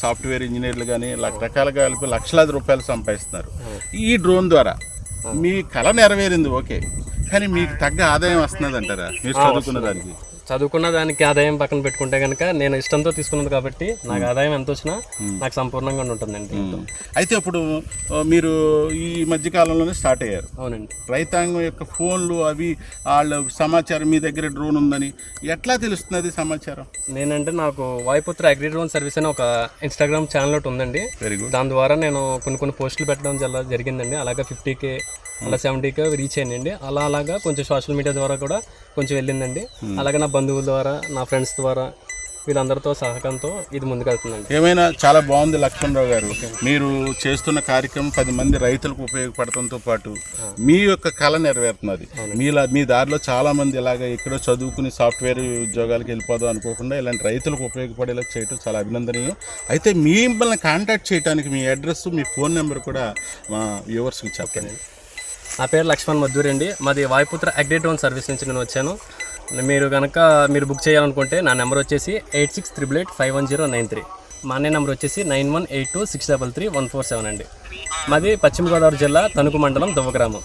Software ఇంజనీర్లు కానీ రకరకాలుగా కలిపి లక్షలాది రూపాయలు సంపాదిస్తున్నారు ఈ డ్రోన్ ద్వారా. మీ కళ నెరవేరింది ఓకే, కానీ మీకు తగ్గ ఆదాయం వస్తున్నది అంటారా మీరు చదువుకున్న దానికి? చదువుకున్న దానికి ఆదాయం పక్కన పెట్టుకుంటే కనుక నేను ఇష్టంతో తీసుకున్నది కాబట్టి నాకు ఆదాయం ఎంత వచ్చినా నాకు సంపూర్ణంగా ఉంటుందండి. అయితే ఇప్పుడు మీరు ఈ మధ్యకాలంలోనే స్టార్ట్ అయ్యారు. అవునండి. రైతాంగం యొక్క ఫోన్లు అవి వాళ్ళ సమాచారం మీ దగ్గర డ్రోన్ ఉందని ఎట్లా తెలుస్తున్నది సమాచారం? నేనంటే నాకు వాయుపుత్ర అగ్రి డ్రోన్ సర్వీస్ అని ఒక ఇన్స్టాగ్రామ్ ఛానల్ ఒకటి ఉందండి. Very good. దాని ద్వారా నేను కొన్ని పోస్టులు పెట్టడం జరిగిందండి. అలాగే 50K అలా 70K రీచ్ అయ్యిందండి. అలాగా కొంచెం సోషల్ మీడియా ద్వారా కూడా కొంచెం వెళ్ళిందండి. అలాగే నా బంధువుల ద్వారా, నా ఫ్రెండ్స్ ద్వారా, వీళ్ళందరితో సహకారంతో ఇది ముందుకెళ్తుందండి. ఏమైనా చాలా బాగుంది లక్ష్మణరావు గారు, మీరు చేస్తున్న కార్యక్రమం 10 మంది రైతులకు ఉపయోగపడటంతో పాటు మీ యొక్క కళ నెరవేరుతున్నది. మీ దారిలో చాలా మంది ఇలాగ ఎక్కడో చదువుకుని సాఫ్ట్వేర్ ఉద్యోగాలకు వెళ్ళిపోదాం అనుకోకుండా ఇలాంటి రైతులకు ఉపయోగపడేలా చేయడం చాలా అభినందనీయం. అయితే మిమ్మల్ని కాంటాక్ట్ చేయడానికి మీ అడ్రస్, మీ ఫోన్ నెంబర్ కూడా మా వ్యూవర్స్కి చెప్పండి. నా పేరు లక్ష్మణ్ మద్దూరి అండి. మాది వాయుపుత్ర అగ్రి డ్రోన్ సర్వీస్ నుంచి నేను వచ్చాను. మీరు బుక్ చేయాలనుకుంటే నా నెంబర్ వచ్చేసి 8688851093. మా అన్నయ్య నెంబర్ వచ్చేసి 9182633147 అండి. మాది పశ్చిమ గోదావరి జిల్లా తణుకు మండలం దువ్వ గ్రామం.